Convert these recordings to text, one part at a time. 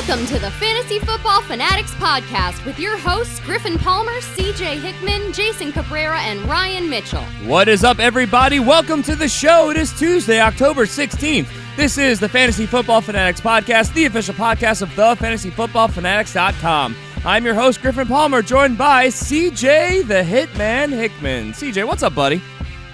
Welcome to the Fantasy Football Fanatics podcast with your hosts Griffin Palmer, CJ Hickman, Jason Cabrera, and Ryan Mitchell. What is up, everybody? Welcome to the show. It is Tuesday, October 16th. This is the Fantasy Football Fanatics podcast, the official podcast of thefantasyfootballfanatics.com. I'm your host, Griffin Palmer, joined by CJ the Hitman Hickman. CJ, what's up, buddy?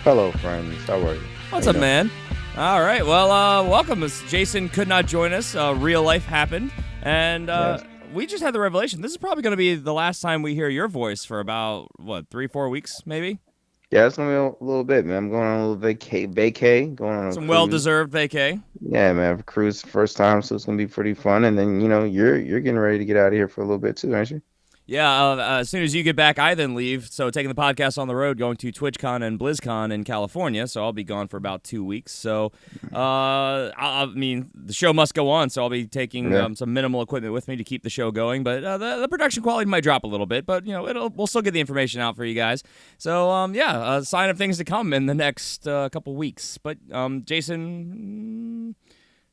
Hello, friends. How are you? What's up, man? All right, well, welcome. Jason could not join us. Real life happened, and Yes. we just had the revelation. This is probably going to be the last time we hear your voice for about, 3-4 weeks, maybe? Yeah, it's gonna be a little bit, man. I'm going on a little vacay, going on a Some cruise. well-deserved vacay. Yeah, man, cruise first time, so it's gonna be pretty fun. And then you're getting ready to get out of here for a little bit too, aren't you? Yeah, as soon as you get back, I then leave. So taking the podcast on the road, going to TwitchCon and BlizzCon in California. So I'll be gone for about 2 weeks. So, I mean, the show must go on. So I'll be taking some minimal equipment with me to keep the show going. But the production quality might drop a little bit. But, we'll still get the information out for you guys. So, sign of things to come in the next couple weeks. But, Jason...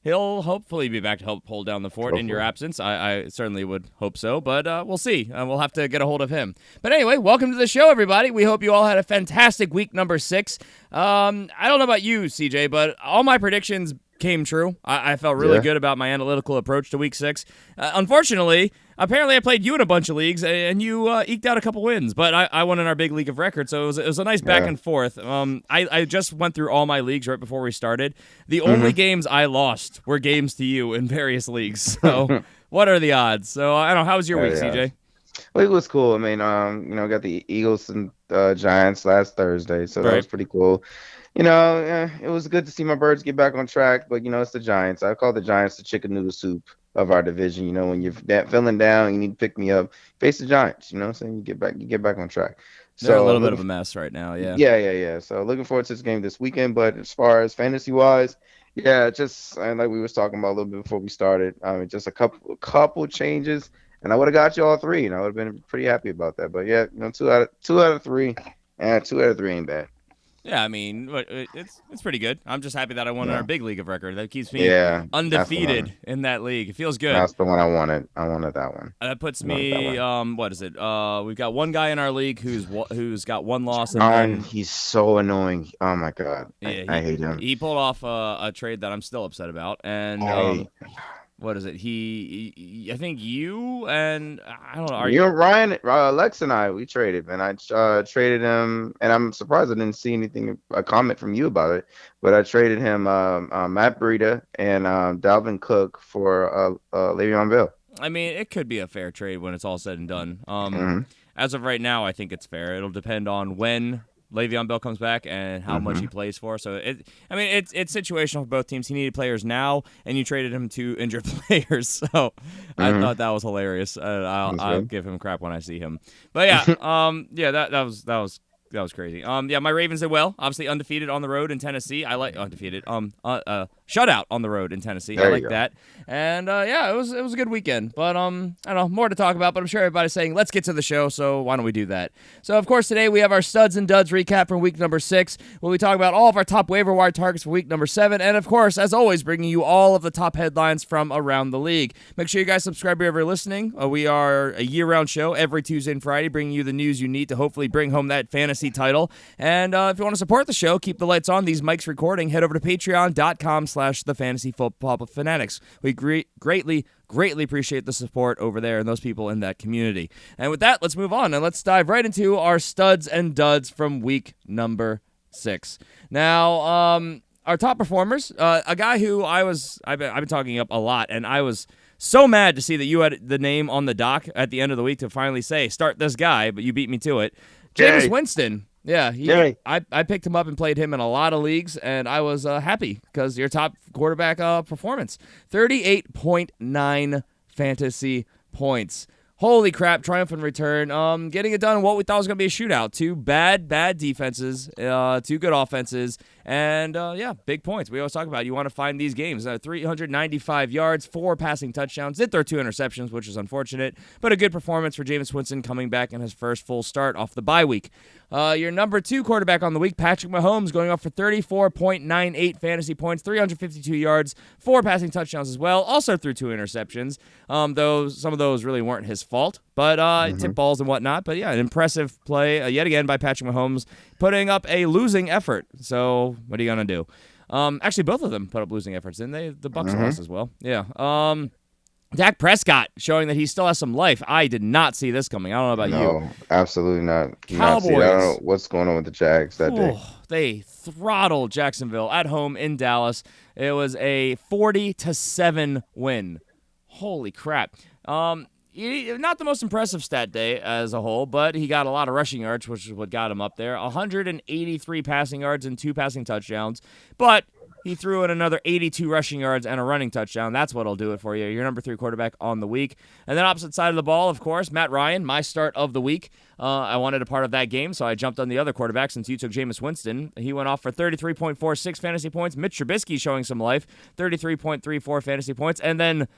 He'll hopefully be back to help hold down the fort in your absence. I certainly would hope so, but we'll see. We'll have to get a hold of him. But anyway, welcome to the show, everybody. We hope you all had a fantastic week number 6. I don't know about you, CJ, but all my predictions came true. I felt really good about my analytical approach to week 6. Unfortunately, apparently I played you in a bunch of leagues, and you eked out a couple wins. But I won in our big league of record, so it was a nice back and forth. I just went through all my leagues right before we started. The only games I lost were games to you in various leagues. So what are the odds? So I don't know. How was your week, CJ? Well, it was cool. I mean, got the Eagles and Giants last Thursday, so that was pretty cool. It was good to see my Birds get back on track, but it's the Giants. I call the Giants the chicken noodle soup of our division. When you're feeling down, you need to pick me up. Face the Giants. So you get back on track. They're a little bit of a mess right now. Yeah. Yeah. So looking forward to this game this weekend. But as far as fantasy wise, just like we was talking about a little bit before we started, just a couple changes, and I would have got you all 3, and I would have been pretty happy about that. But 2 out of 3, and 2 out of 3 ain't bad. Yeah, I mean, it's pretty good. I'm just happy that I won in our big league of record. That keeps me undefeated in that league. It feels good. That's the one I wanted. I wanted that one. That puts me, what is it? We've got one guy in our league who's got 1 loss. And he's so annoying. Oh, my God. I hate him. He pulled off a trade that I'm still upset about. And what is it? I think you and I don't know. You and Ryan, Lex and I, we traded, man. I traded him, and I'm surprised I didn't see a comment from you about it. But I traded him Matt Breida and Dalvin Cook for Le'Veon Bell. I mean, it could be a fair trade when it's all said and done. As of right now, I think it's fair. It'll depend on when Le'Veon Bell comes back and how much he plays for. So, it's situational for both teams. He needed players now, and you traded him to injured players. So, I thought that was hilarious. I'll give him crap when I see him. But yeah, that was crazy. My Ravens did well. Obviously undefeated on the road in Tennessee. I like undefeated. Shutout on the road in Tennessee. I like that. And it was a good weekend. But I don't know, more to talk about, but I'm sure everybody's saying let's get to the show, so why don't we do that? So of course today we have our studs and duds recap from week number 6, where we talk about all of our top waiver wire targets for week number 7, and of course, as always, bringing you all of the top headlines from around the league. Make sure you guys subscribe wherever you're listening. We are a year-round show every Tuesday and Friday, bringing you the news you need to hopefully bring home that fantasy title. And if you want to support the show, keep the lights on, these mics recording, head over to patreon.com/thefantasyfootballfanatics. We greatly appreciate the support over there and those people in that community. And with that, let's move on and let's dive right into our studs and duds from week number 6. Now, our top performers, a guy who I've been talking up a lot, and I was so mad to see that you had the name on the dock at the end of the week to finally say, start this guy, but you beat me to it. Jameis Winston. Yeah, I picked him up and played him in a lot of leagues, and I was happy because your top quarterback performance, 38.9 fantasy points. Holy crap, triumphant return. Getting it done in what we thought was going to be a shootout. 2 bad defenses, 2 good offenses, And, big points. We always talk about you want to find these games. 395 yards, 4 passing touchdowns. Did throw 2 interceptions, which is unfortunate, but a good performance for Jameis Winston coming back in his first full start off the bye week. Your number 2 quarterback on the week, Patrick Mahomes, going off for 34.98 fantasy points, 352 yards, 4 passing touchdowns as well. Also threw 2 interceptions, though some of those really weren't his fault, but tip balls and whatnot. But, yeah, an impressive play yet again by Patrick Mahomes, putting up a losing effort. So what are you going to do? Actually, both of them put up losing efforts, didn't they? The Bucs lost as well. Yeah. Dak Prescott showing that he still has some life. I did not see this coming. I don't know about you. No, absolutely not. Cowboys. I don't know what's going on with the Jags that day. They throttled Jacksonville at home in Dallas. It was a 40-7 win. Holy crap. Not the most impressive stat day as a whole, but he got a lot of rushing yards, which is what got him up there. 183 passing yards and 2 passing touchdowns. But he threw in another 82 rushing yards and a running touchdown. That's what'll do it for you. Your number 3 quarterback on the week. And then opposite side of the ball, of course, Matt Ryan, my start of the week. I wanted a part of that game, so I jumped on the other quarterback since you took Jameis Winston. He went off for 33.46 fantasy points. Mitch Trubisky showing some life, 33.34 fantasy points. And then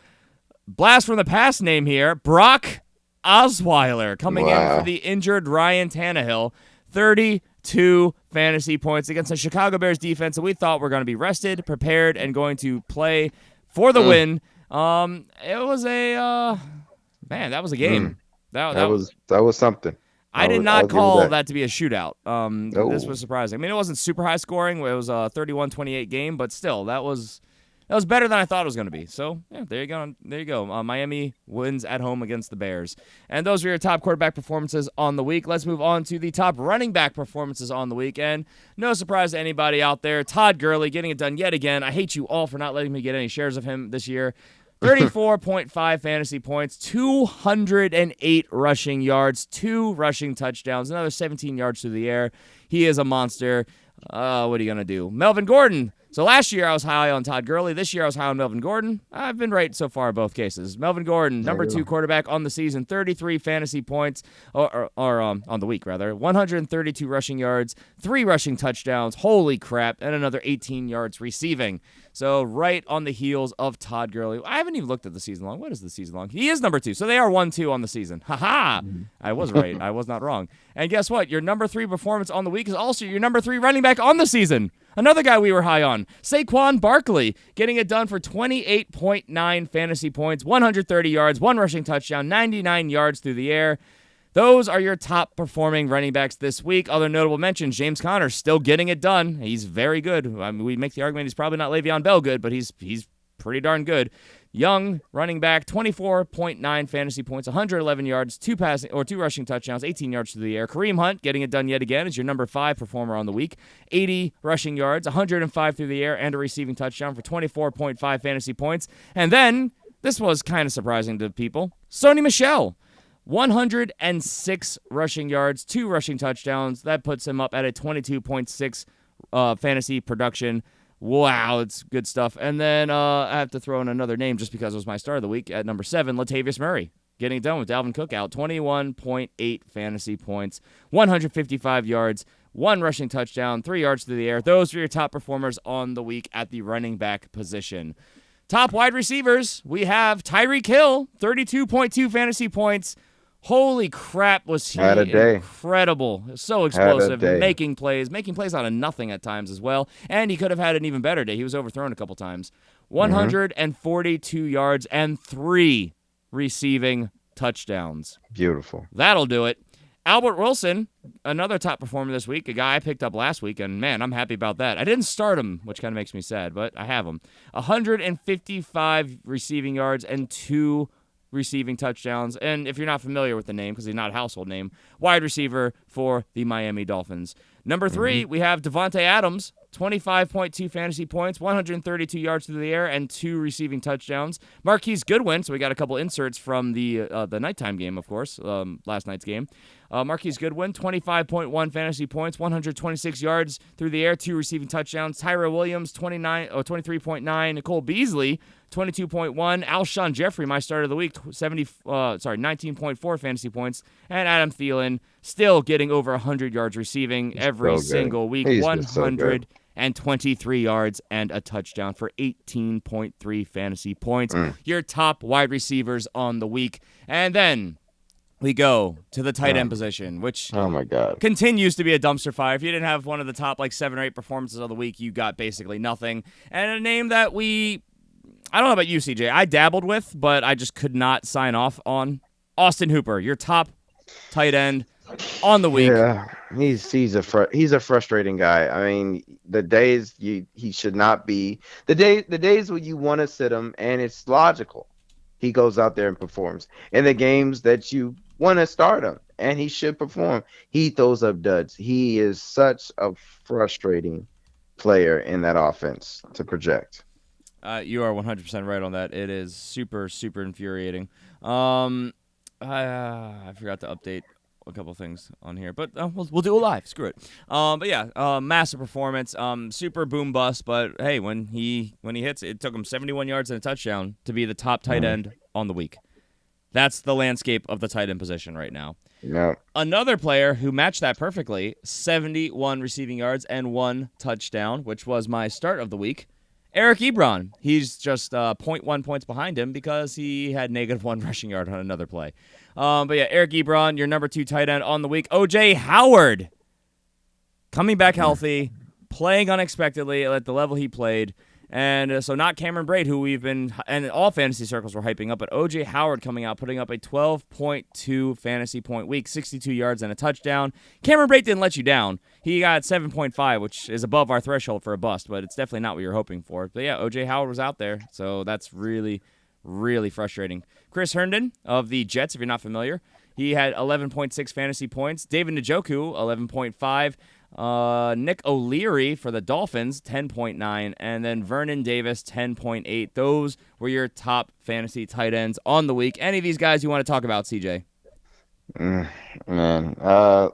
blast from the past name here, Brock Osweiler coming in for the injured Ryan Tannehill, 32 fantasy points against the Chicago Bears defense that we thought were going to be rested, prepared, and going to play for the win. It was a that was a game. That was something. I did not call that to be a shootout. This was surprising. I mean, it wasn't super high scoring. It was a 31-28 game, but still, that was better than I thought it was going to be. So, yeah, there you go. There you go. Miami wins at home against the Bears. And those are your top quarterback performances on the week. Let's move on to the top running back performances on the week. And no surprise to anybody out there, Todd Gurley getting it done yet again. I hate you all for not letting me get any shares of him this year. 34.5 fantasy points, 208 rushing yards, 2 rushing touchdowns, another 17 yards through the air. He is a monster. What are you going to do? Melvin Gordon. So last year I was high on Todd Gurley. This year I was high on Melvin Gordon. I've been right so far in both cases. Melvin Gordon, number 2 quarterback on the season, 33 fantasy points, or on the week rather, 132 rushing yards, 3 rushing touchdowns, holy crap, and another 18 yards receiving. So right on the heels of Todd Gurley. I haven't even looked at the season long. What is the season long? He is number 2, so they are 1-2 on the season. Ha-ha! I was right. I was not wrong. And guess what? Your number 3 performance on the week is also your number 3 running back on the season. Another guy we were high on, Saquon Barkley, getting it done for 28.9 fantasy points, 130 yards, 1 rushing touchdown, 99 yards through the air. Those are your top performing running backs this week. Other notable mentions, James Conner still getting it done. He's very good. I mean, we make the argument he's probably not Le'Veon Bell good, but he's pretty darn good. Young running back, 24.9 fantasy points, 111 yards, 2 rushing touchdowns, 18 yards through the air. Kareem Hunt getting it done yet again is your number 5 performer on the week. 80 rushing yards, 105 through the air, and a receiving touchdown for 24.5 fantasy points. And then, this was kind of surprising to people, Sony Michel. 106 rushing yards, 2 rushing touchdowns. That puts him up at a 22.6 fantasy production. Wow, it's good stuff. And then I have to throw in another name just because it was my start of the week at number 7, Latavius Murray. Getting it done with Dalvin Cook out. 21.8 fantasy points, 155 yards, 1 rushing touchdown, 3 yards through the air. Those are your top performers on the week at the running back position. Top wide receivers, we have Tyreek Hill, 32.2 fantasy points. Holy crap, was he incredible. So explosive, making plays out of nothing at times as well. And he could have had an even better day. He was overthrown a couple times. 142 yards and 3 receiving touchdowns. Beautiful. That'll do it. Albert Wilson, another top performer this week, a guy I picked up last week, and man, I'm happy about that. I didn't start him, which kind of makes me sad, but I have him. 155 receiving yards and 2 receiving touchdowns. And if you're not familiar with the name, because he's not a household name, wide receiver for the Miami Dolphins. Number 3, we have Devontae Adams, 25.2 fantasy points, 132 yards through the air, and 2 receiving touchdowns. Marquise Goodwin, so we got a couple inserts from the nighttime game, of course, last night's game. Marquise Goodwin, 25.1 fantasy points, 126 yards through the air, 2 receiving touchdowns. Tyra Williams, 23.9. Nicole Beasley, 22.1. Alshon Jeffrey, my start of the week, 19.4 fantasy points. And Adam Thielen, still getting over 100 yards receiving every single week. He's 108 and 23 yards and a touchdown for 18.3 fantasy points. Your top wide receivers on the week. And then we go to the tight end position, which oh my God, continues to be a dumpster fire. If you didn't have one of the top 7 or 8 performances of the week, you got basically nothing. And a name that I don't know about you, CJ, I dabbled with, but I just could not sign off on. Austin Hooper, your top tight end on the week. Yeah, he's a frustrating guy. I mean, the days he should not be the days when you want to sit him and it's logical, he goes out there and performs. In the games that you want to start him and he should perform, he throws up duds. He is such a frustrating player in that offense to project. You are 100% right on that. It is super, super infuriating. I forgot to update a couple things on here, but we'll do it live. Screw it. But yeah, massive performance. Super boom bust. But hey, when he hits, it took him 71 yards and a touchdown to be the top tight end on the week. That's the landscape of the tight end position right now. Yeah. Another player who matched that perfectly, 71 receiving yards and 1 touchdown, which was my start of the week. Eric Ebron. He's just 0.1 points behind him because he had -1 rushing yard on another play. But yeah, Eric Ebron, your number 2 tight end on the week. O.J. Howard coming back healthy, playing unexpectedly at the level he played. And so not Cameron Braid, who we've been, and all fantasy circles were hyping up, but O.J. Howard coming out, putting up a 12.2 fantasy point week, 62 yards and a touchdown. Cameron Braid didn't let you down. He got 7.5, which is above our threshold for a bust, but it's definitely not what you're hoping for. But yeah, O.J. Howard was out there, so that's really, really frustrating. Chris Herndon of the Jets, if you're not familiar, he had 11.6 fantasy points. David Njoku, 11.5. Nick O'Leary for the Dolphins, 10.9, and then Vernon Davis, 10.8. Those were your top fantasy tight ends on the week. Any of these guys you want to talk about, CJ? Man,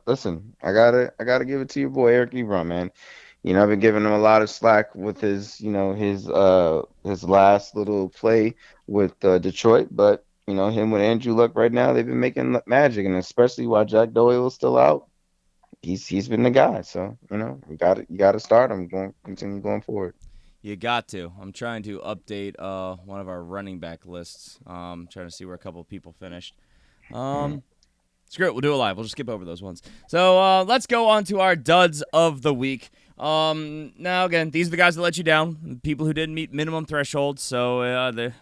listen, I gotta give it to your boy Eric Ebron, man. You know, I've been giving him a lot of slack with his last little play with Detroit, but him with Andrew Luck right now, they've been making magic, and especially while Jack Doyle is still out. He's been the guy, so you got to start him. Continue going forward. You got to. I'm trying to update one of our running back lists. Trying to see where a couple of people finished. Screw it, we'll do it live. We'll just skip over those ones. So let's go on to our duds of the week. Now again, these are the guys that let you down, people who didn't meet minimum thresholds. So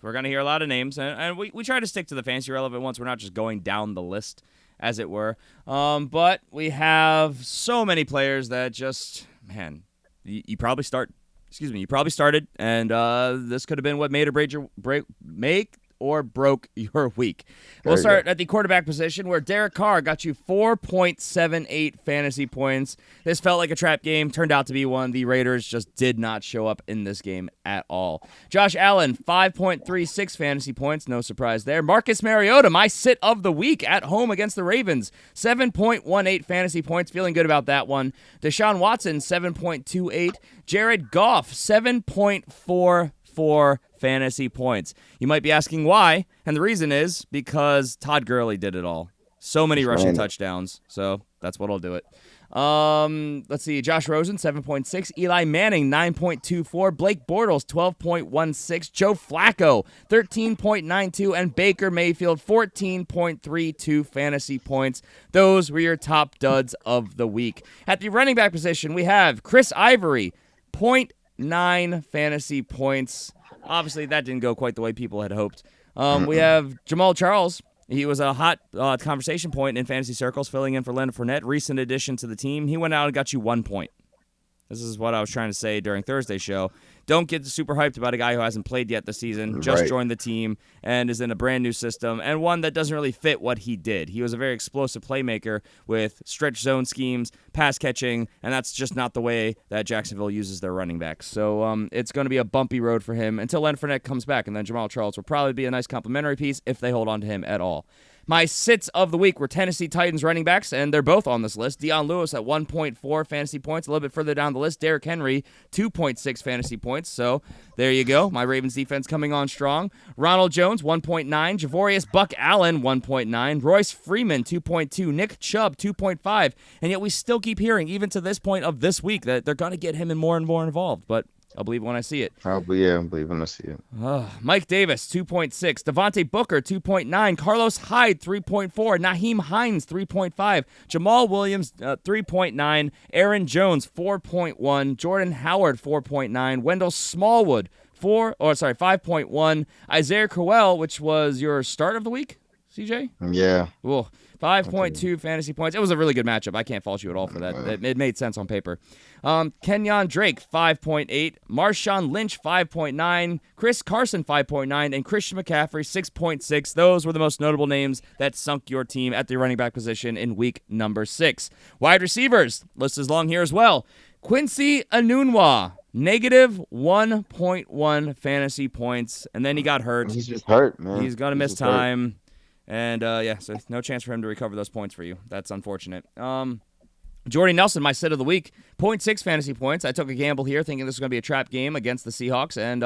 we're gonna hear a lot of names, and we try to stick to the fantasy relevant ones. We're not just going down the list, as it were. But we have so many players that just, man, you probably started, and this could have been what made or broke your week. We'll start at the quarterback position, where Derek Carr got you 4.78 fantasy points. This felt like a trap game, turned out to be one. The Raiders just did not show up in this game at all. Josh Allen, 5.36 fantasy points, no surprise there. Marcus Mariota, my sit of the week at home against the Ravens, 7.18 fantasy points, feeling good about that one. Deshaun Watson, 7.28. Jared Goff, 7.44 fantasy points. You might be asking why, and the reason is because Todd Gurley did it all. So many rushing touchdowns, so that's what'll do it. Let's see. Josh Rosen, 7.6. Eli Manning, 9.24. Blake Bortles, 12.16. Joe Flacco, 13.92. And Baker Mayfield, 14.32 fantasy points. Those were your top duds of the week. At the running back position, we have Chris Ivory, 0.9 fantasy points. Obviously, that didn't go quite the way people had hoped. We have Jamal Charles. He was a hot conversation point in fantasy circles, filling in for Leonard Fournette. Recent addition to the team. He went out and got you 1 point. This is what I was trying to say during Thursday's show. Don't get super hyped about a guy who hasn't played yet this season, just joined the team, and is in a brand new system, and one that doesn't really fit what he did. He was a very explosive playmaker with stretch zone schemes, pass catching, and that's just not the way that Jacksonville uses their running backs. So it's going to be a bumpy road for him until Leonard Fournette comes back, and then Jamal Charles will probably be a nice complimentary piece if they hold on to him at all. My sits of the week were Tennessee Titans running backs, and they're both on this list. Deion Lewis at 1.4 fantasy points. A little bit further down the list, Derrick Henry, 2.6 fantasy points. So there you go. My Ravens defense coming on strong. Ronald Jones, 1.9. Javorius Buck Allen, 1.9. Royce Freeman, 2.2. Nick Chubb, 2.5. And yet we still keep hearing, even to this point of this week, that they're going to get him in more and more involved. But I'll believe when I see it. I'll believe when I see it. Mike Davis, 2.6. Devontae Booker, 2.9. Carlos Hyde, 3.4. Naheem Hines, 3.5. Jamal Williams, 3.9. Aaron Jones, 4.1. Jordan Howard, 4.9. Wendell Smallwood, 5.1. Isaiah Crowell, which was your start of the week, CJ? Yeah. Cool. 5.2 fantasy points. It was a really good matchup. I can't fault you at all for that. It made sense on paper. Kenyon Drake, 5.8. Marshawn Lynch, 5.9. Chris Carson, 5.9. And Christian McCaffrey, 6.6. Those were the most notable names that sunk your team at the running back position in week number 6. Wide receivers, list is long here as well. Quincy Enunwa, negative 1.1 fantasy points. And then he got hurt. He's just hurt, man. He's going to miss time. And, so no chance for him to recover those points for you. That's unfortunate. Jordy Nelson, my sit of the week, 0.6 fantasy points. I took a gamble here thinking this was going to be a trap game against the Seahawks, and,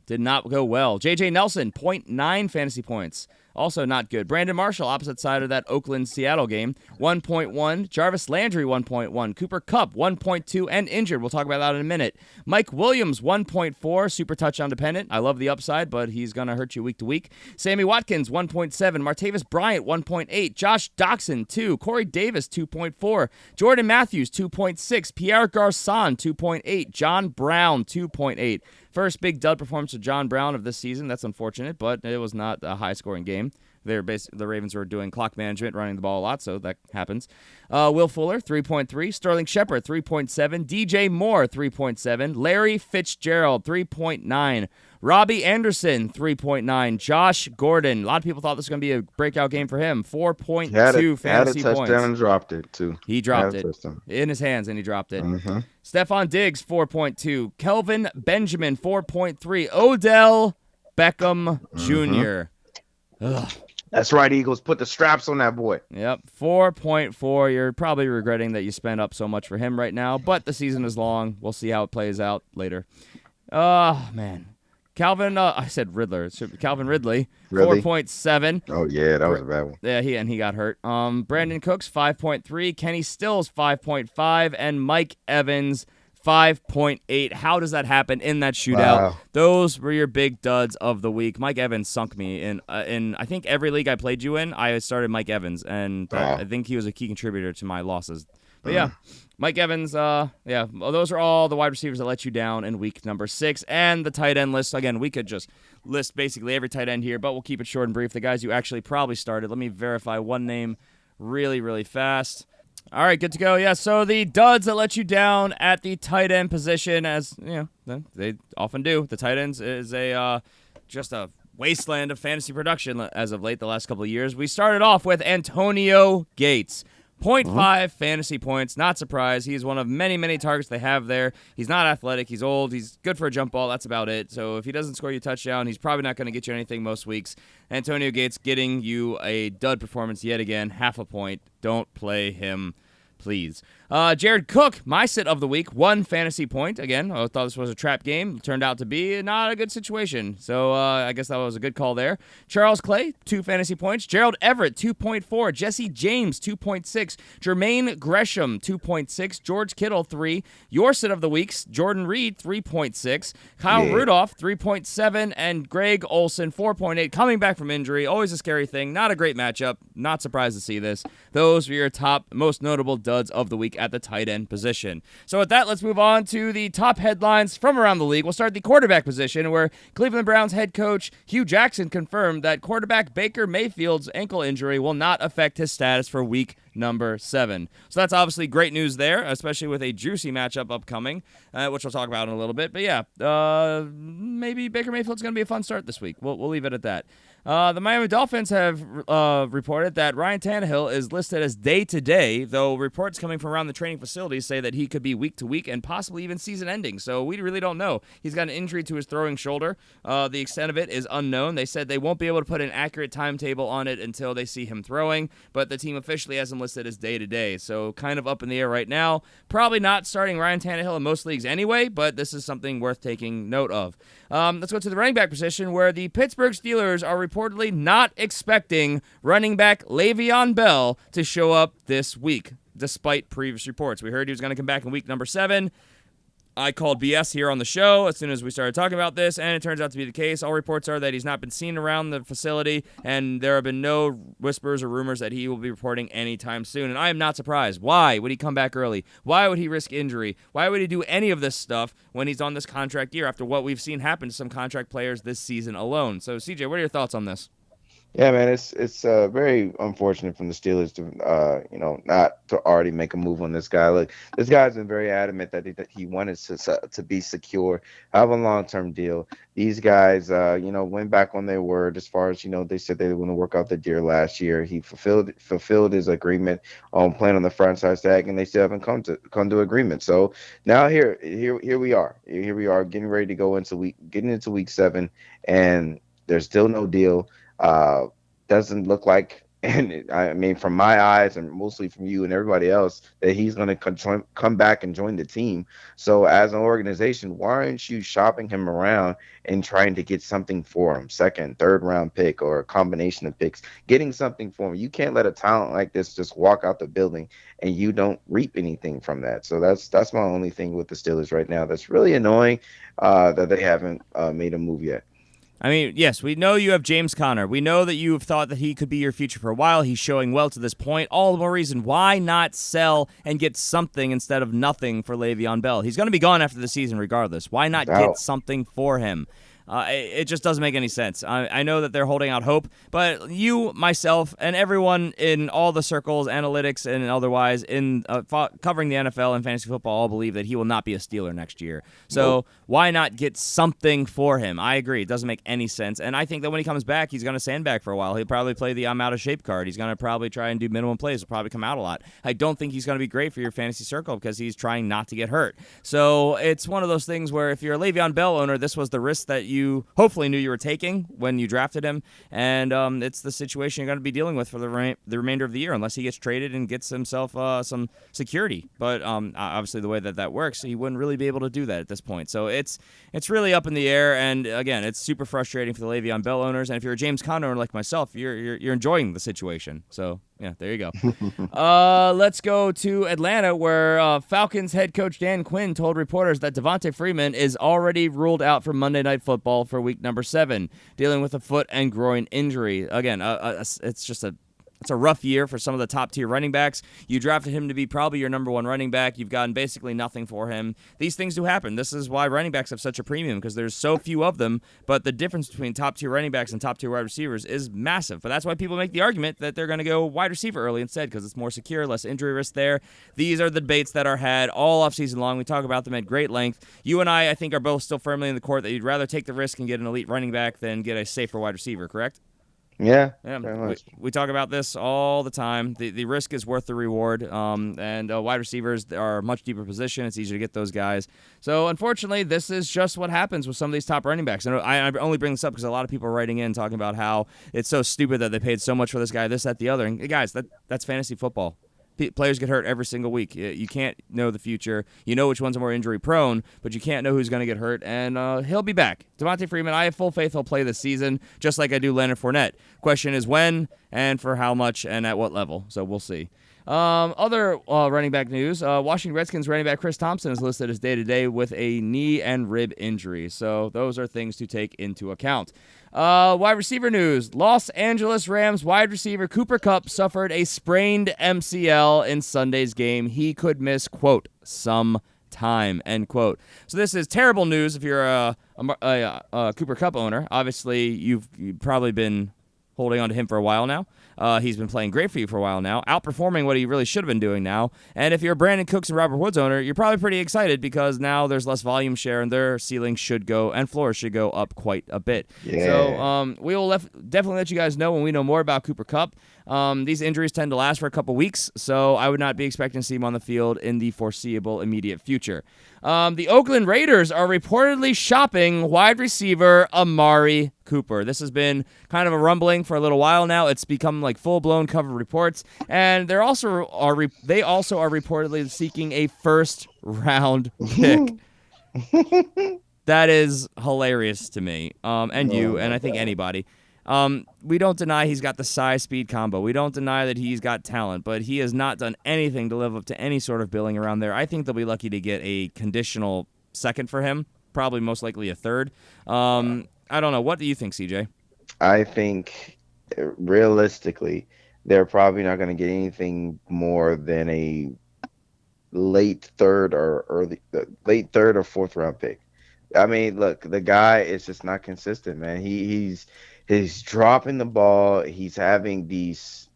did not go well. J.J. Nelson, 0.9 fantasy points. Also not good. Brandon Marshall, opposite side of that Oakland-Seattle game, 1.1. Jarvis Landry, 1.1. Cooper Kupp, 1.2, and injured. We'll talk about that in a minute. Mike Williams, 1.4, super touchdown dependent. I love the upside, but he's going to hurt you week to week. Sammy Watkins, 1.7. Martavis Bryant, 1.8. Josh Doxson, 2. Corey Davis, 2.4. Jordan Matthews, 2.6. Pierre Garçon, 2.8. John Brown, 2.8. First big dud performance of John Brown of this season. That's unfortunate, but it was not a high-scoring game. The Ravens were doing clock management, running the ball a lot, so that happens. Will Fuller, 3.3. Sterling Shepard, 3.7. DJ Moore, 3.7. Larry Fitzgerald, 3.9. Robbie Anderson, 3.9. Josh Gordon. A lot of people thought this was going to be a breakout game for him. 4.2 fantasy points. Had a touchdown and dropped it, too. He dropped it in his hands, and he dropped it. Mm-hmm. Stephon Diggs, 4.2. Kelvin Benjamin, 4.3. Odell Beckham Jr. Ugh. That's right, Eagles. Put the straps on that boy. Yep, 4.4. You're probably regretting that you spent up so much for him right now, but the season is long. We'll see how it plays out later. Oh, man. Calvin, I said Riddler. Calvin Ridley, 4.7. Oh, yeah, that was a bad one. Yeah, he got hurt. Brandon Cooks, 5.3. Kenny Stills, 5.5. And Mike Evans, 5.8. How does that happen in that shootout? Wow. Those were your big duds of the week. Mike Evans sunk me in I think every league I played you in, I started Mike Evans, and I think he was a key contributor to my losses. But yeah, Mike Evans, those are all the wide receivers that let you down in week number 6. And the tight end list, again, we could just list basically every tight end here, but we'll keep it short and brief. The guys you actually probably started. Let me verify one name really, really fast. All right, good to go. Yeah, so the duds that let you down at the tight end position, as you know, they often do. The tight ends is just a wasteland of fantasy production as of late the last couple of years. We started off with Antonio Gates. 0.5 fantasy points. Not surprised. He's one of many, many targets they have there. He's not athletic. He's old. He's good for a jump ball. That's about it. So if he doesn't score you a touchdown, he's probably not going to get you anything most weeks. Antonio Gates getting you a dud performance yet again. Half a point. Don't play him, please. Jared Cook, my sit of the week, 1 fantasy point. Again, I thought this was a trap game. Turned out to be not a good situation. So I guess that was a good call there. Charles Clay, 2 fantasy points. Gerald Everett, 2.4. Jesse James, 2.6. Jermaine Gresham, 2.6. George Kittle, 3. Your sit of the weeks, Jordan Reed, 3.6. Kyle Rudolph, 3.7. And Greg Olsen, 4.8. Coming back from injury. Always a scary thing. Not a great matchup. Not surprised to see this. Those were your top, most notable duds of the week at the tight end position. So with that, let's move on to the top headlines from around the league. We'll start at the quarterback position, where Cleveland Browns head coach Hugh Jackson confirmed that quarterback Baker Mayfield's ankle injury will not affect his status for week number 7. So that's obviously great news there, especially with a juicy matchup upcoming, which we'll talk about in a little bit. But yeah, maybe Baker Mayfield's going to be a fun start this week. We'll leave it at that. The Miami Dolphins have reported that Ryan Tannehill is listed as day-to-day, though reports coming from around the training facilities say that he could be week-to-week and possibly even season-ending. So we really don't know. He's got an injury to his throwing shoulder. The extent of it is unknown. They said they won't be able to put an accurate timetable on it until they see him throwing, but the team officially has him listed as day-to-day. So kind of up in the air right now. Probably not starting Ryan Tannehill in most leagues anyway, but this is something worth taking note of. Let's go to the running back position, where the Pittsburgh Steelers are reportedly not expecting running back Le'Veon Bell to show up this week, despite previous reports. We heard he was going to come back in week number 7. I called BS here on the show as soon as we started talking about this, and it turns out to be the case. All reports are that he's not been seen around the facility, and there have been no whispers or rumors that he will be reporting anytime soon, and I am not surprised. Why would he come back early? Why would he risk injury? Why would he do any of this stuff when he's on this contract year after what we've seen happen to some contract players this season alone? So, CJ, what are your thoughts on this? Yeah, man, it's very unfortunate from the Steelers to not to already make a move on this guy. Look, this guy's been very adamant that he wanted to be secure, have a long-term deal. These guys, went back on their word as far as they said they were going to work out the deal last year. He fulfilled his agreement on playing on the franchise tag, and they still haven't come to agreement. So now here we are. Here we are getting ready to go into week 7, and there's still no deal. Doesn't look like, and I mean, from my eyes and mostly from you and everybody else, that he's going to come back and join the team. So as an organization, why aren't you shopping him around and trying to get something for him? 2nd, 3rd round pick, or a combination of picks, getting something for him. You can't let a talent like this just walk out the building and you don't reap anything from that. So that's my only thing with the Steelers right now. That's really annoying, that they haven't made a move yet. I mean, yes, we know you have James Conner. We know that you have thought that he could be your future for a while. He's showing well to this point. All the more reason why not sell and get something instead of nothing for Le'Veon Bell. He's going to be gone after the season regardless. Why not get something for him? It just doesn't make any sense. I know that they're holding out hope, but you, myself, and everyone in all the circles, analytics and otherwise, in covering the NFL and fantasy football all believe that he will not be a Steeler next year. So why not get something for him? I agree. It doesn't make any sense. And I think that when he comes back, he's going to sandbag for a while. He'll probably play the I'm out of shape card. He's going to probably try and do minimum plays. He'll probably come out a lot. I don't think he's going to be great for your fantasy circle because he's trying not to get hurt. So it's one of those things where if you're a Le'Veon Bell owner, this was the risk that you hopefully knew you were taking when you drafted him, and it's the situation you're going to be dealing with for the remainder of the year unless he gets traded and gets himself some security. But obviously the way that works, he wouldn't really be able to do that at this point. So it's really up in the air, and again, it's super frustrating for the Le'Veon Bell owners. And if you're a James Conner owner like myself, you're enjoying the situation. So yeah, there you go. Let's go to Atlanta, where Falcons head coach Dan Quinn told reporters that Devontae Freeman is already ruled out for Monday Night Football for week number 7, dealing with a foot and groin injury. Again, it's a rough year for some of the top-tier running backs. You drafted him to be probably your number 1 running back. You've gotten basically nothing for him. These things do happen. This is why running backs have such a premium, because there's so few of them, but the difference between top-tier running backs and top-tier wide receivers is massive. But that's why people make the argument that they're going to go wide receiver early instead, because it's more secure, less injury risk there. These are the debates that are had all offseason long. We talk about them at great length. You and I think, are both still firmly in the court that you'd rather take the risk and get an elite running back than get a safer wide receiver, correct? Yeah. We talk about this all the time. The risk is worth the reward, and wide receivers are a much deeper position. It's easier to get those guys. So, unfortunately, this is just what happens with some of these top running backs. And I only bring this up because a lot of people are writing in talking about how it's so stupid that they paid so much for this guy, this, that, the other. And guys, that's fantasy football. Players get hurt every single week. You can't know the future. You know which ones are more injury prone, but you can't know who's going to get hurt, and he'll be back. Devontae Freeman, I have full faith he'll play this season, just like I do Leonard Fournette. Question is when and for how much and at what level, so we'll see. Other running back news, Washington Redskins running back Chris Thompson is listed as day-to-day with a knee and rib injury, so those are things to take into account. Wide receiver news. Los Angeles Rams wide receiver Cooper Kupp suffered a sprained MCL in Sunday's game. He could miss, quote, some time, end quote. So this is terrible news if you're a Cooper Kupp owner. Obviously, you've probably been holding on to him for a while now. He's been playing great for you for a while now, outperforming what he really should have been doing now. And if you're a Brandon Cooks and Robert Woods owner, you're probably pretty excited because now there's less volume share and their ceiling should go and floors should go up quite a bit. Yeah. So we will definitely let you guys know when we know more about Cooper Kupp. These injuries tend to last for a couple weeks, so I would not be expecting to see him on the field in the foreseeable immediate future. The Oakland Raiders are reportedly shopping wide receiver Amari Cooper. This has been kind of a rumbling for a little while now. It's become like full-blown cover reports, and they also are reportedly seeking a first-round pick. That is hilarious to me, and you, and I think anybody. We don't deny he's got the size-speed combo. We don't deny that he's got talent, but he has not done anything to live up to any sort of billing around there. I think they'll be lucky to get a conditional second for him, probably most likely a third. I don't know. What do you think, CJ? I think realistically, they're probably not going to get anything more than a late third or fourth round pick. I mean, look, the guy is just not consistent, man. He's dropping the ball. He's having these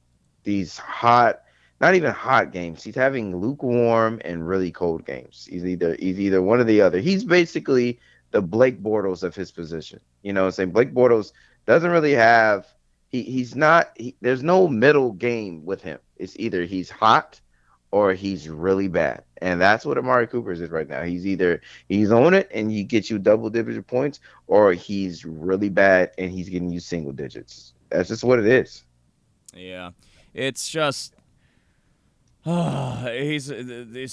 hot, not even hot games. He's having lukewarm and really cold games. He's either one or the other. He's basically the Blake Bortles of his position. You know what I'm saying? Blake Bortles doesn't really have there's no middle game with him. It's either he's hot or he's really bad. And that's what Amari Cooper is right now. He's on it and he gets you double-digit points, or he's really bad and he's getting you single digits. That's just what it is. Yeah. It's just he's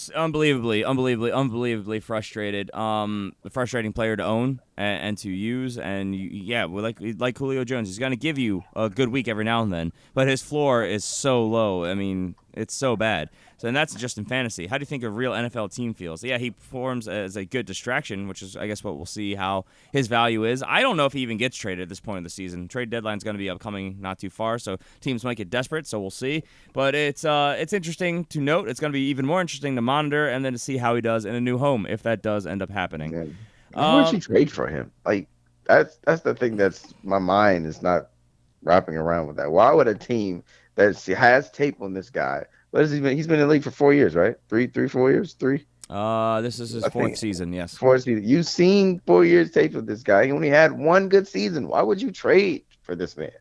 unbelievably frustrated. Frustrating player to own and to use. And like Julio Jones, he's going to give you a good week every now and then, but his floor is so low. I mean, it's so bad. So, and that's just in fantasy. How do you think a real NFL team feels? Yeah, he performs as a good distraction, which is, I guess, what we'll see how his value is. I don't know if he even gets traded at this point of the season. Trade deadline's going to be upcoming not too far, so teams might get desperate, so we'll see. But it's interesting to note. It's going to be even more interesting to monitor and then to see how he does in a new home, if that does end up happening. Yeah. Why would you trade for him? Like, that's the thing that's my mind is not wrapping around with that. Why would a team that has tape on this guy? What has he been? He's been in the league for 4 years, right? 4 years? This is his fourth season, yes. Fourth season. You've seen 4 years tape with this guy. He only had one good season. Why would you trade for this man?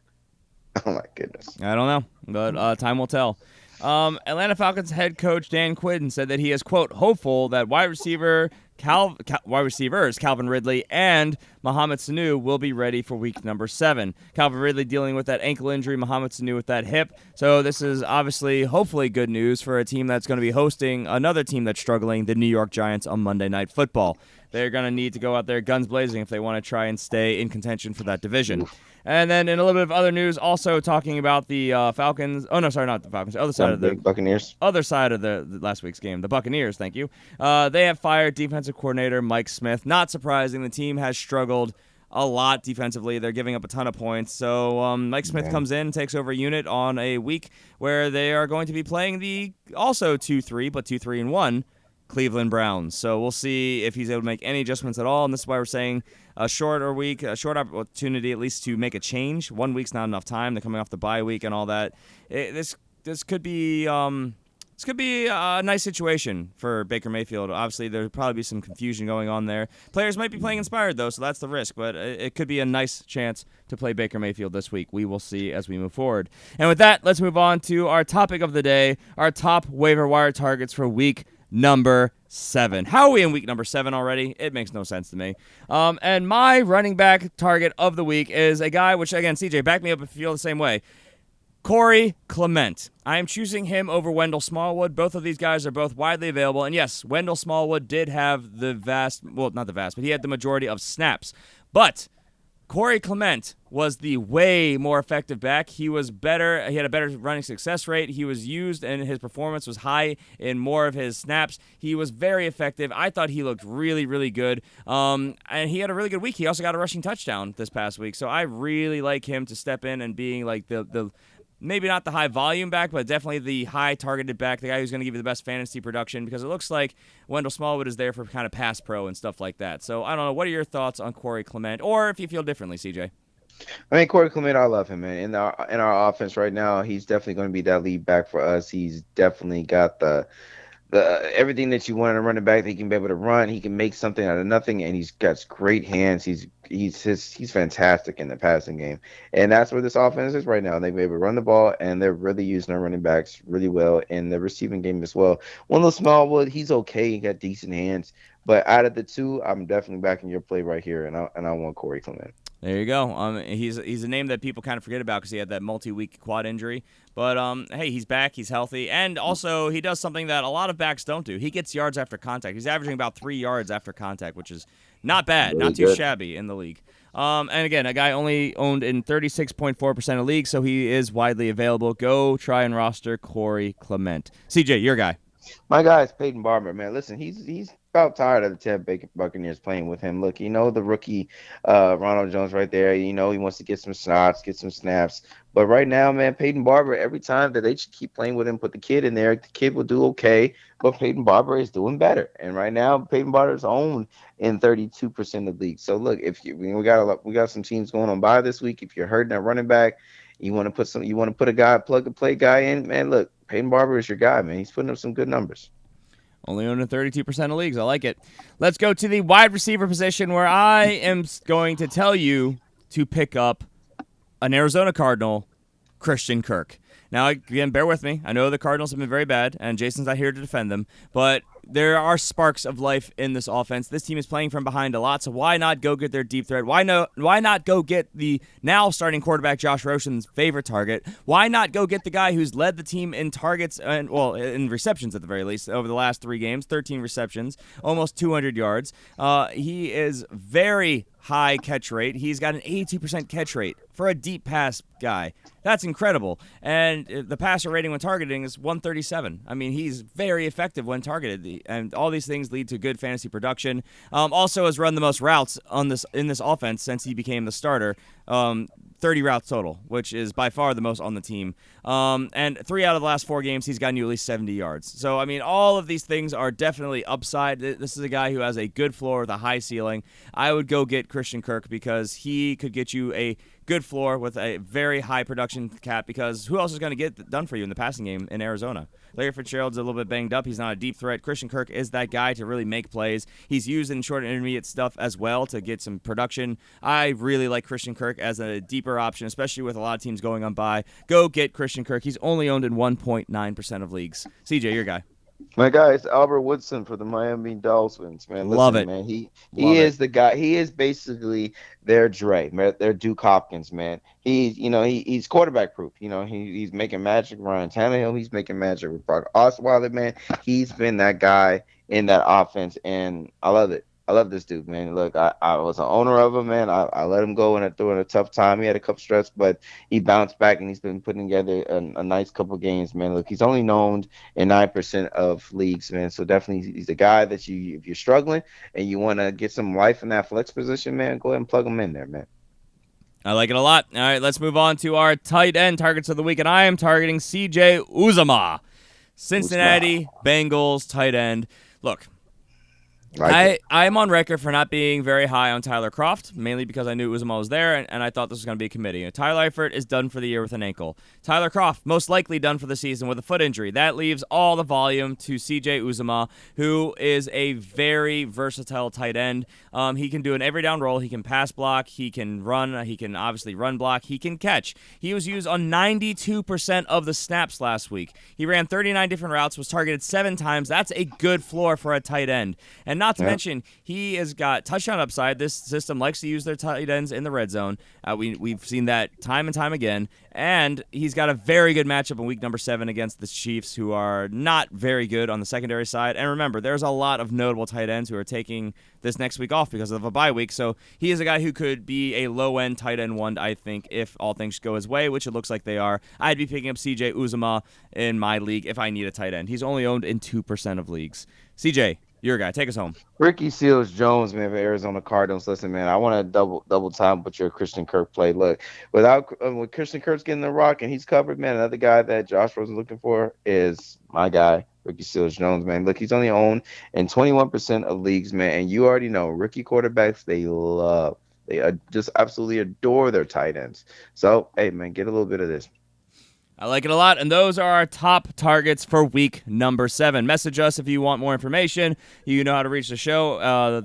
Oh, my goodness. I don't know, but time will tell. Atlanta Falcons head coach Dan Quinn said that he is, quote, hopeful that wide receivers Calvin Ridley and Mohamed Sanu will be ready for week number 7. Calvin Ridley dealing with that ankle injury, Mohamed Sanu with that hip. So this is obviously, hopefully, good news for a team that's going to be hosting another team that's struggling, the New York Giants, on Monday Night Football. They're going to need to go out there guns blazing if they want to try and stay in contention for that division. And then in a little bit of other news, also talking about the Falcons. Oh, no, sorry, not the Falcons. Other side of the Buccaneers. Other side of the last week's game, the Buccaneers, thank you. They have fired defensive coordinator Mike Smith. Not surprising. The team has struggled a lot defensively. They're giving up a ton of points. So Mike Smith comes in, takes over a unit on a week where they are going to be playing the also 2-3, but 2-3-1 Cleveland Browns. So we'll see if he's able to make any adjustments at all. And this is why we're saying a short opportunity at least to make a change. 1 week's not enough time. They're coming off the bye week and all that. This could be a nice situation for Baker Mayfield. Obviously, there'll probably be some confusion going on there. Players might be playing inspired, though, so that's the risk. But it could be a nice chance to play Baker Mayfield this week. We will see as we move forward. And with that, let's move on to our topic of the day, our top waiver wire targets for week number 7. How are we in week number 7 already? It makes no sense to me. And my running back target of the week is a guy, which, again, CJ, back me up if you feel the same way. Corey Clement. I am choosing him over Wendell Smallwood. Both of these guys are both widely available. And yes, Wendell Smallwood did have not the vast, but he had the majority of snaps. But Corey Clement was the way more effective back. He was better. He had a better running success rate. He was used, and his performance was high in more of his snaps. He was very effective. I thought he looked really, really good. And he had a really good week. He also got a rushing touchdown this past week. So I really like him to step in and being like the maybe not the high volume back, but definitely the high targeted back, the guy who's going to give you the best fantasy production, because it looks like Wendell Smallwood is there for kind of pass pro and stuff like that. So I don't know. What are your thoughts on Corey Clement, or if you feel differently, CJ? I mean, Corey Clement, I love him, man. In our offense right now, he's definitely going to be that lead back for us. He's definitely got the everything that you want in a running back. He can be able to run. He can make something out of nothing, and he's got great hands. He's fantastic in the passing game, and that's where this offense is right now. They've been able to run the ball, and they're really using their running backs really well in the receiving game as well. One little Smallwood, he's okay. He got decent hands, but out of the two, I'm definitely backing your play right here, and I want Corey Clement. There you go. He's a name that people kind of forget about because he had that multi-week quad injury. But hey, he's back. He's healthy, and also he does something that a lot of backs don't do. He gets yards after contact. He's averaging about 3 yards after contact, which is not bad, Really not too good. shabby in the league. And again, a guy only owned in 36.4% of leagues, so he is widely available. Go try and roster Corey Clement. CJ, your guy. My guy is Peyton Barber, man. Listen, he's about tired of the Tampa Bay Buccaneers playing with him. Look, the rookie Ronald Jones right there. He wants to get some shots, get some snaps. But right now, man, Peyton Barber, every time that they should keep playing with him, put the kid in there, the kid will do okay. But Peyton Barber is doing better. And right now, Peyton Barber is owned in 32% of the league. So look, if we got some teams going on by this week. If you're hurting at running back, you want to put a guy, plug and play guy in, man. Look, Peyton Barber is your guy, man. He's putting up some good numbers. Only owned in 32% of leagues. I like it. Let's go to the wide receiver position where I am going to tell you to pick up an Arizona Cardinal, Christian Kirk. Now, again, bear with me. I know the Cardinals have been very bad, and Jason's not here to defend them, but there are sparks of life in this offense. This team is playing from behind a lot, so why not go get their deep threat? Why not go get the now starting quarterback Josh Rosen's favorite target? Why not go get the guy who's led the team in targets and, well, in receptions at the very least over the last 3 games, 13 receptions, almost 200 yards. He is very high catch rate. He's got an 82% catch rate for a deep pass guy. That's incredible. And the passer rating when targeting is 137. I mean, he's very effective when targeted. And all these things lead to good fantasy production. Also has run the most routes in this offense since he became the starter. 30 routes total, which is by far the most on the team. And 3 out of the last 4 games, he's gotten you at least 70 yards. So, I mean, all of these things are definitely upside. This is a guy who has a good floor with a high ceiling. I would go get Christian Kirk because he could get you a good floor with a very high production cap, because who else is going to get done for you in the passing game in Arizona? Larry Fitzgerald's a little bit banged up. He's not a deep threat. Christian Kirk is that guy to really make plays. He's used in short and intermediate stuff as well to get some production. I really like Christian Kirk as a deeper option, especially with a lot of teams going on bye. Go get Christian Kirk. He's only owned in 1.9% of leagues. CJ, your guy. My guy is Albert Woodson for the Miami Dolphins, man. Love Listen, it. man, he Love it. is the guy. He is basically their Dre, their Duke Hopkins, man. He's quarterback proof. He's making magic. Ryan Tannehill, he's making magic with Brock Osweiler, man. He's been that guy in that offense, and I love it. I love this dude, man. Look, I was an owner of him, man. I let him go during a tough time. He had a couple stress, but he bounced back, and he's been putting together a nice couple games, man. Look, he's only known in 9% of leagues, man. So definitely he's a guy that if you're struggling and you want to get some life in that flex position, man, go ahead and plug him in there, man. I like it a lot. All right, let's move on to our tight end targets of the week, and I am targeting CJ Uzomah, Cincinnati Bengals tight end. Look, I'm on record for not being very high on Tyler Kroft, mainly because I knew Uzomah was there, and I thought this was going to be a committee. Tyler Eifert is done for the year with an ankle. Tyler Kroft, most likely done for the season with a foot injury. That leaves all the volume to CJ Uzomah, who is a very versatile tight end. He can do an every down role. He can pass block. He can run. He can obviously run block. He can catch. He was used on 92% of the snaps last week. He ran 39 different routes, was targeted 7 times. That's a good floor for a tight end. And not to mention, he has got touchdown upside. This system likes to use their tight ends in the red zone. We've seen that time and time again. And he's got a very good matchup in week number 7 against the Chiefs, who are not very good on the secondary side. And remember, there's a lot of notable tight ends who are taking this next week off because of a bye week. So he is a guy who could be a low-end tight end one, I think, if all things go his way, which it looks like they are. I'd be picking up CJ Uzomah in my league if I need a tight end. He's only owned in 2% of leagues. CJ, your guy. Take us home. Ricky Seals-Jones, man, for Arizona Cardinals. Listen, man, I want to double time with your Christian Kirk play. Look, with Christian Kirk's getting the rock and he's covered, man, another guy that Josh Rosen looking for is my guy, Ricky Seals-Jones, man. Look, he's only owned in 21% of leagues, man, and you already know rookie quarterbacks, they love They just absolutely adore their tight ends. So, hey, man, get a little bit of this. I like it a lot, and those are our top targets for week number 7. Message us if you want more information. You know how to reach the show,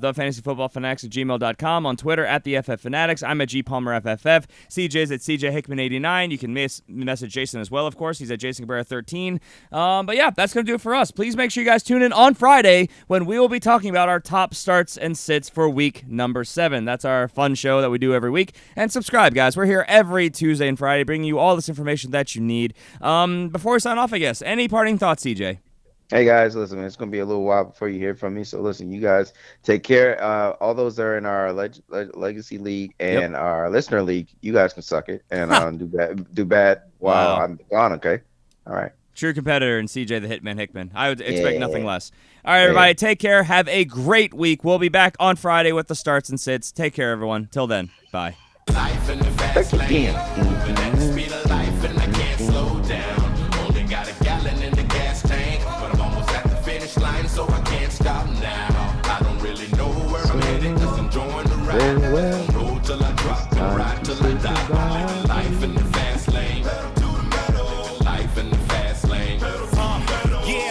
thefantasyfootballfanatics@gmail.com, on Twitter @theFFFanatics. I'm at GPalmerFFF. CJ's at CJHickman89. You can message Jason as well, of course. He's at JasonCabrera13. But yeah, that's going to do it for us. Please make sure you guys tune in on Friday when we will be talking about our top starts and sits for week number 7. That's our fun show that we do every week. And subscribe, guys. We're here every Tuesday and Friday bringing you all this information that you need. Before we sign off, I guess, any parting thoughts, CJ? Hey guys, listen, it's gonna be a little while before you hear from me. So listen, you guys take care. All those that are in our legacy league and our listener league, you guys can suck it and do bad while I'm gone. Okay, all right. True competitor and CJ the Hitman Hickman. I would expect nothing less. All right, everybody, take care. Have a great week. We'll be back on Friday with the starts and sits. Take care, everyone. Till then, bye. Life in the fast lane, moving at the speed of life, and I can't slow down. Only got a gallon in the gas tank, but I'm almost at the finish line, so I can't stop now. I don't really know where I'm headed, 'cause I'm enjoying the ride. Roll till I drop and ride till I die.